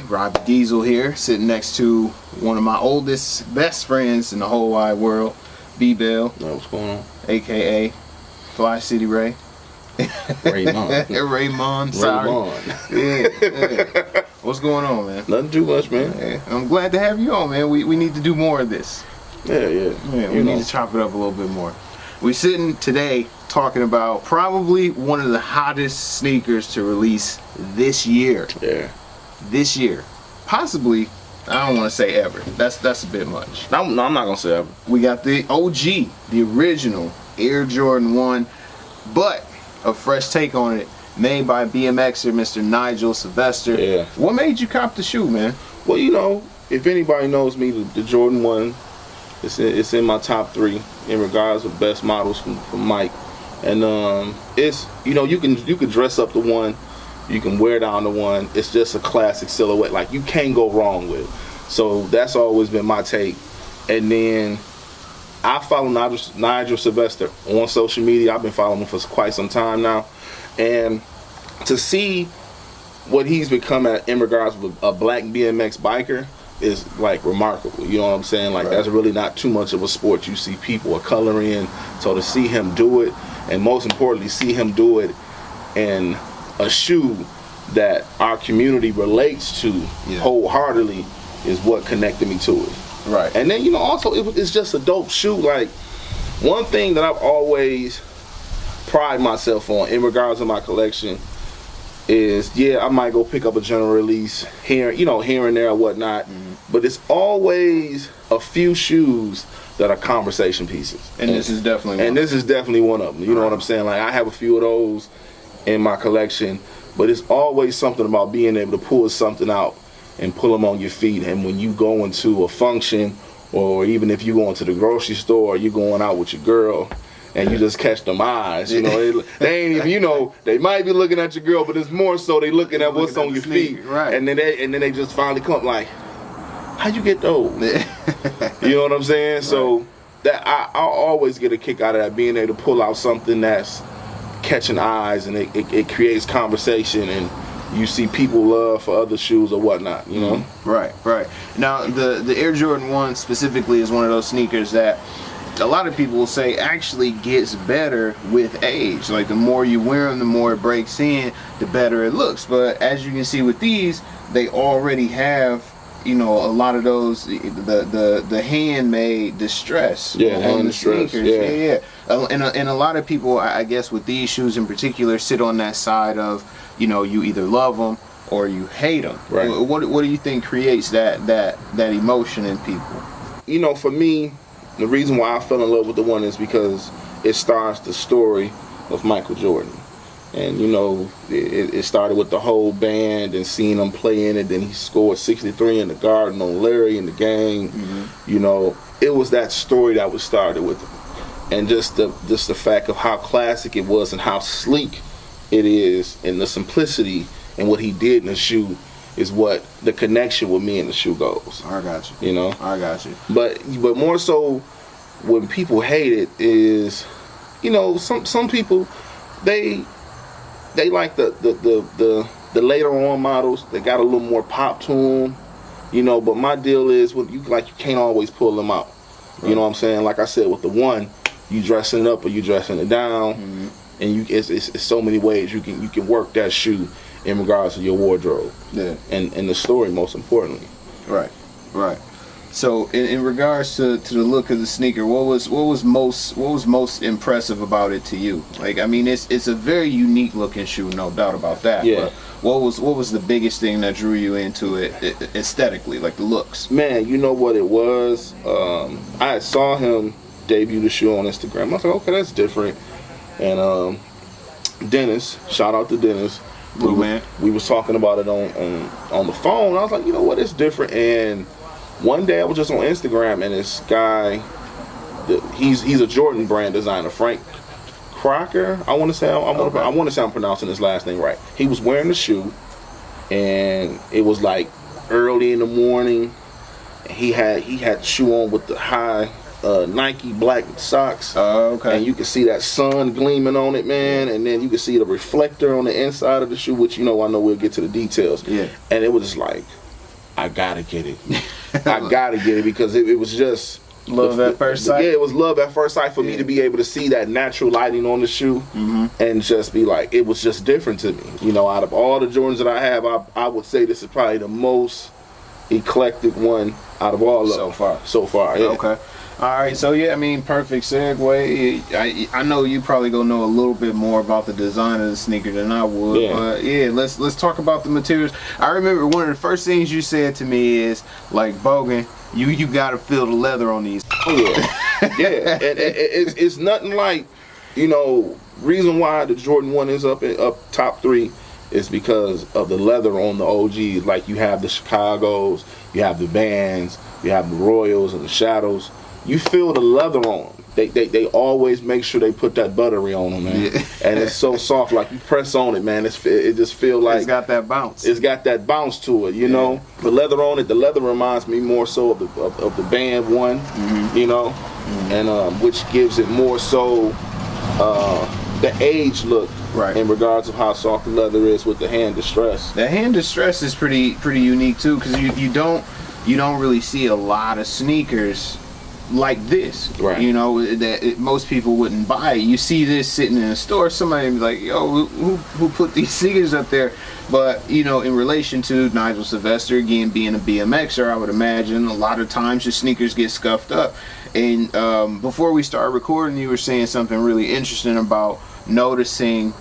Robbie Diesel here, sitting next to one of my oldest, best friends in the whole wide world, B-Bell. What's going on? AKA Fly City Ray. Raymond. Raymond, sorry. Yeah. What's going on, man? Nothing too much, man. Yeah. I'm glad to have you on, man. We need to do more of this. Yeah. We need to chop it up a little bit more. We're sitting today talking about probably one of the hottest sneakers to release this year. Yeah. This year. Possibly, I don't want to say ever. That's a bit much. No, I'm not going to say ever. We got the OG, the original Air Jordan 1, but a fresh take on it, made by BMXer Mr. Nigel Sylvester. Yeah. What made you cop the shoe, man? Well, you know, if anybody knows me, the Jordan 1, it's in my top 3 in regards to best models from Mike. And it's, you know, you can dress up the 1, you can wear down the 1. It's just a classic silhouette, like you can't go wrong with it. So that's always been my take. And then I follow Nigel Sylvester on social media. I've been following him for quite some time now. And to see what he's become in regards to a black BMX biker is like remarkable. You know what I'm saying? Like, that's really not too much of a sport. You see people are coloring in. So to see him do it, and most importantly, see him do it in a shoe that our community relates to wholeheartedly is what connected me to it. Right. And then, you know, also it's just a dope shoe. Like, one thing that I've always pride myself on in regards to my collection is, I might go pick up a general release here and there or whatnot, but it's always a few shoes that are conversation pieces. And this is definitely one. And this is definitely one of them. You know what I'm saying? Like, I have a few of those in my collection, but it's always something about being able to pull something out and pull them on your feet. And when you go into a function, or even if you go into the grocery store, or you're going out with your girl, and you just catch them eyes, you know, they ain't even, you know, they might be looking at your girl, but it's more so they looking at what's on your feet, right? And then they just finally come like, how'd you get those? You know what I'm saying? Right. So that I'll always get a kick out of that, being able to pull out something that's catching eyes, and it creates conversation, and you see people love for other shoes or whatnot, you know? Right. Now, the Air Jordan 1 specifically is one of those sneakers that a lot of people will say actually gets better with age. Like, the more you wear them, the more it breaks in, the better it looks. But as you can see with these, they already have, you know, a lot of those, the handmade distress on the sneakers. Yeah. And a lot of people, I guess, with these shoes in particular, sit on that side of, you know, you either love them or you hate them. Right. What do you think creates that emotion in people? You know, for me, the reason why I fell in love with the 1 is because it starts the story of Michael Jordan. And, you know, it started with the whole band and seeing him play in it. Then he scored 63 in the Garden on Larry in the game. You know, it was that story that was started with him. And just the fact of how classic it was and how sleek it is, and the simplicity and what he did in the shoe is what the connection with me and the shoe goes. I got you. You know? I got you. But more so, when people hate it is, you know, some people, they like the later on models. They got a little more pop to them, you know. But my deal is, you can't always pull them out. Right. You know what I'm saying? Like I said, with the 1, you dressing it up or you dressing it down, and it's so many ways you can work that shoe in regards to your wardrobe. Yeah. And the story, most importantly. Right. So in regards to the look of the sneaker, what was most impressive about it to you? Like, I mean, it's a very unique looking shoe, no doubt about that. Yeah. But what was the biggest thing that drew you into it aesthetically, like the looks? Man, you know what it was? I saw him debut the shoe on Instagram. I was like, okay, that's different. And Dennis, shout out to Dennis. Blue man. We was talking about it on the phone. I was like, you know what, it's different. And one day I was just on Instagram, and this guy, he's a Jordan brand designer, Frank Crocker. I want to say I'm pronouncing his last name right. He was wearing the shoe, and it was like early in the morning. He had the shoe on with the high Nike black socks. Oh, okay. And you can see that sun gleaming on it, man. And then you can see the reflector on the inside of the shoe, which, you know, I know we'll get to the details. Yeah. And it was just like, I gotta get it. I gotta get it because it was just love at first sight. Yeah, it was love at first sight for me to be able to see that natural lighting on the shoe and just be like, it was just different to me. You know, out of all the Jordans that I have, I would say this is probably the most eclectic one out of all of them. So far, yeah. Okay. All right, so yeah, I mean, perfect segue. I know you probably gonna know a little bit more about the design of the sneaker than I would, but yeah, let's talk about the materials. I remember one of the first things you said to me is like, Bogan, you gotta feel the leather on these. Oh yeah, yeah, and it's nothing like, you know, reason why the Jordan 1 is up top 3 is because of the leather on the OGs. Like you have the Chicagos, you have the Vans, you have the Royals and the Shadows. You feel the leather on them. They always make sure they put that buttery on them, man. Yeah. And it's so soft. Like you press on it, man. It just feel like it's got that bounce. It's got that bounce to it, you know. The leather on it. The leather reminds me more so of the Band 1, you know, and which gives it more so the age look. Right. In regards of how soft the leather is with the hand distress. The hand distress is pretty unique too, because you don't really see a lot of sneakers like this, right? You know, that most people wouldn't buy. You see this sitting in a store, somebody be like, yo, who put these sneakers up there? But you know, in relation to Nigel Sylvester, again being a BMXer, I would imagine a lot of times your sneakers get scuffed up. And before we started recording, you were saying something really interesting about noticing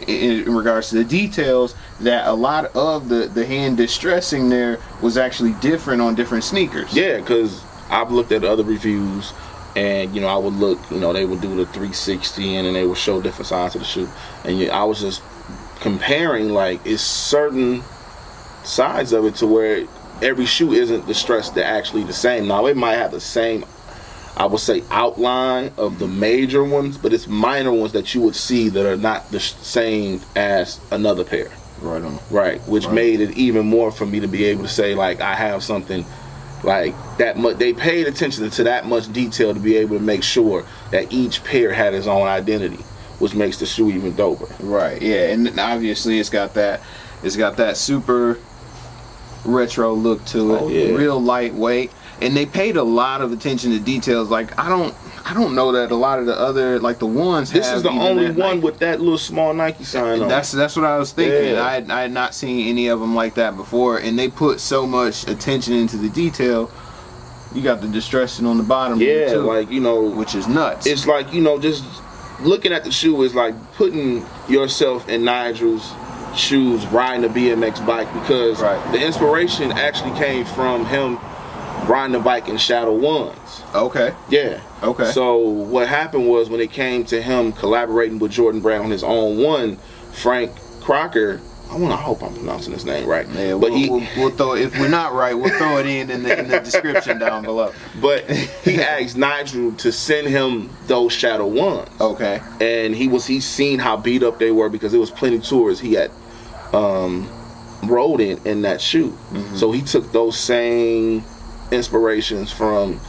in regards to the details that a lot of the hand distressing there was actually different on different sneakers. Yeah, because I've looked at other reviews, and you know, I would look, you know, they would do the 360 and then they would show different sides of the shoe, and I was just comparing, like, it's certain sides of it to where every shoe isn't distressed actually the same. Now it might have the same, I would say, outline of the major ones, but it's minor ones that you would see that are not the same as another pair. Right on. Right, which made it even more for me to be able to say, like, I have something like that much. They paid attention to that much detail to be able to make sure that each pair had its own identity, which makes the shoe even doper. Right. Yeah, and obviously it's got that super retro look to it. Oh, yeah. Real lightweight. And they paid a lot of attention to details. Like I don't know that a lot of the other, like the ones. This is the only one with that little small Nike sign on. That's what I was thinking. Yeah. I had not seen any of them like that before, and they put so much attention into the detail. You got the distressing on the bottom. Yeah, too, like, you know, which is nuts. It's like, you know, just looking at the shoe is like putting yourself in Nigel's shoes riding a BMX bike, because the inspiration actually came from him riding the bike in Shadow 1s. Okay. Yeah. Okay. So what happened was, when it came to him collaborating with Jordan Brand on his own one, Frank Crocker, I hope I'm pronouncing his name right. Yeah, but we'll throw, if we're not right, we'll throw it in the description down below. But he asked Nigel to send him those Shadow 1s. Okay. And he's seen how beat up they were, because it was plenty tours he had rode in that shoe. Mm-hmm. So he took those same inspirations from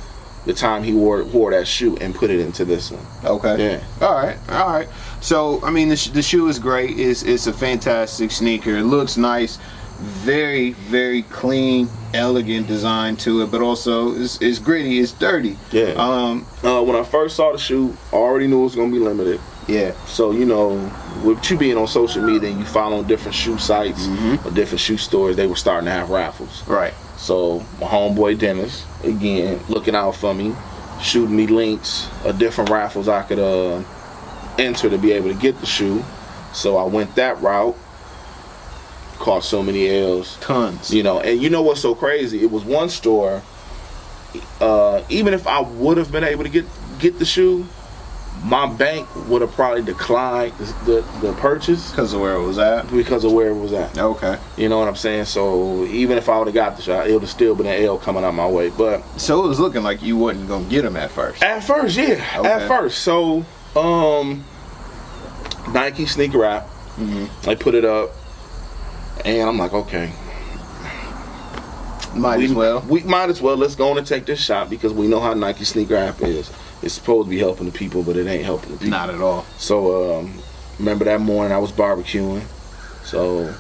the time he wore that shoe and put it into this one. Okay. Yeah. All right. So I mean, the shoe is great. It's a fantastic sneaker. It looks nice. Very, very clean, elegant design to it, but also it's gritty. It's dirty. Yeah. When I first saw the shoe, I already knew it was gonna be limited. Yeah. So, you know, with you being on social media and you follow different shoe sites or different shoe stores, they were starting to have raffles. Right. So my homeboy Dennis, again, looking out for me, shooting me links of different raffles I could enter to be able to get the shoe. So I went that route. Caught so many L's. Tons. You know, and you know what's so crazy? It was one store, even if I would have been able to get the shoe, my bank would have probably declined the purchase because of where it was at. Okay. You know what I'm saying? So even if I would have got the shot, it would have still been an L coming out my way. But so it was looking like you wasn't gonna get them at first. At first, yeah. Okay. At first. So Nike sneaker app. I put it up, and I'm like, okay. Might as well. Let's go on and take this shot, because we know how Nike sneaker app is. It's supposed to be helping the people, but it ain't helping the people. Not at all. So remember that morning I was barbecuing. So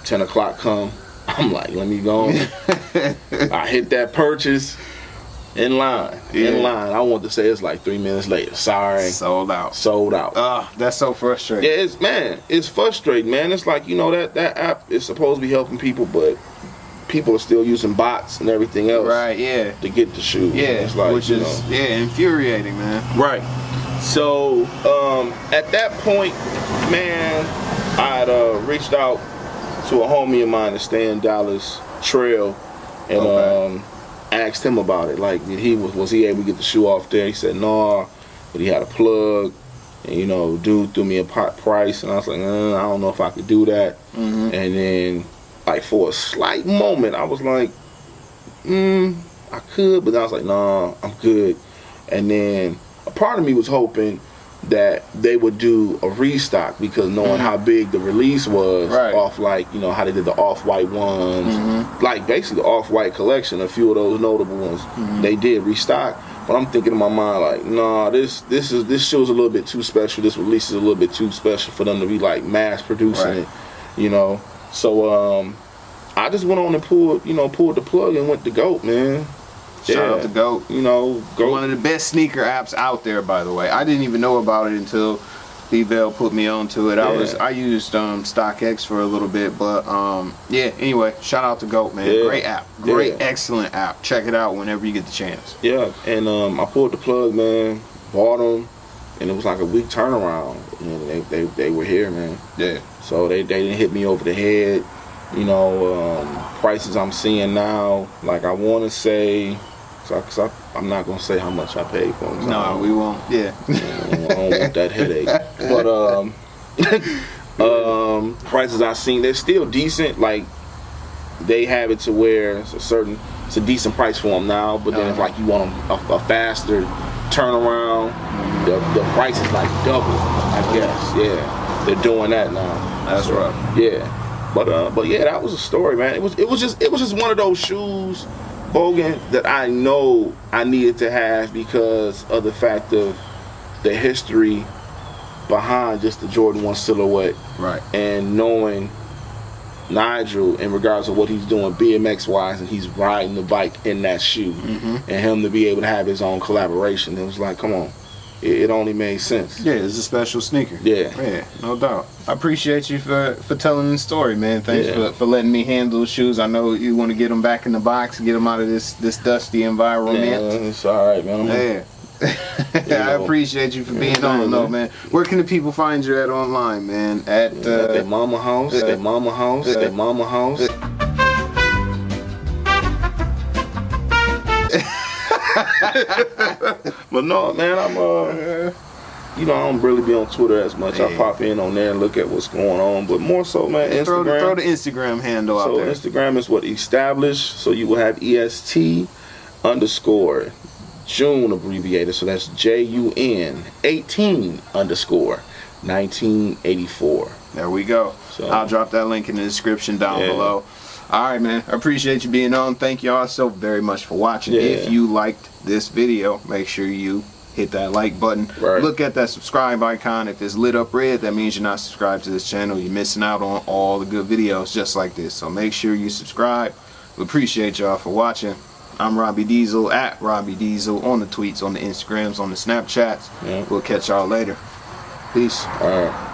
10 o'clock come, I'm like, let me go. I hit that purchase. In line. I want to say it's like 3 minutes later. Sorry. Sold out. That's so frustrating. Yeah, it's frustrating, man. It's like, that app is supposed to be helping people, but people are still using bots and everything else. Right, yeah. To get the shoe. Yeah, it's like, which is infuriating, man. Right. So, at that point, man, I had reached out to a homie of mine that stay in Dallas Trail, and asked him about it. Like, was he able to get the shoe off there? He said no, but he had a plug, and dude threw me a price, and I was like, I don't know if I could do that. And then, like, for a slight moment, I was like, I could, but then I was like, nah, I'm good. And then a part of me was hoping that they would do a restock, because knowing how big the release was off, like, how they did the off-white ones, like basically the off-white collection, a few of those notable ones, they did restock. But I'm thinking in my mind, like, nah, this show is a little bit too special. This release is a little bit too special for them to be like mass producing it, So I just went on and pulled the plug and went to GOAT, man. Shout out to GOAT. GOAT. One of the best sneaker apps out there, by the way. I didn't even know about it until D-Bell put me onto it. I used StockX for a little bit, but anyway, shout out to GOAT, man. Great app. Excellent app. Check it out whenever you get the chance. Yeah, and I pulled the plug, man, bought them, and it was like a week turnaround. They were here, man. Yeah. So they didn't hit me over the head. Prices I'm seeing now, like, I want to say, cause I'm not gonna say how much I paid for them. No, we won't. Yeah. I don't want that headache. But prices I've seen, they're still decent. Like, they have it to where it's a decent price for them now. But then if, like, you want a faster turnaround, the price is like double, I guess. Yeah, they're doing that now. That's rough. Yeah. But yeah, that was a story, man. It was just one of those shoes, Bogan, that I know I needed to have because of the fact of the history behind just the Jordan 1 silhouette. Right. And knowing Nigel in regards to what he's doing BMX wise, and he's riding the bike in that shoe, and him to be able to have his own collaboration. It was like, come on. It only made sense. Yeah, it's a special sneaker. Yeah, no doubt. I appreciate you for telling the story, man. Thanks for letting me handle the shoes. I know you want to get them back in the box, get them out of this dusty environment. Yeah, it's all right, man. I appreciate you for being on, though, man. Where can the people find you at online, man? At their mama house. Their mama house. Their mama house. But no, man, I don't really be on Twitter as much. I pop in on there and look at what's going on, but more so, man, Instagram. Throw the Instagram handle out there. So Instagram is what established. So you will have EST_June abbreviated. So that's JUN 18_1984. There we go. So I'll drop that link in the description down below. All right, man. I appreciate you being on. Thank you all so very much for watching. If you liked this video, make sure you hit that like button. Look at that subscribe icon. If it's lit up red, that means you're not subscribed to this channel. You're missing out on all the good videos just like this. So make sure you subscribe. We appreciate y'all for watching. I'm Robbie Diesel, at Robbie Diesel, on the tweets, on the Instagrams, on the Snapchats. We'll catch y'all later. Peace. All right.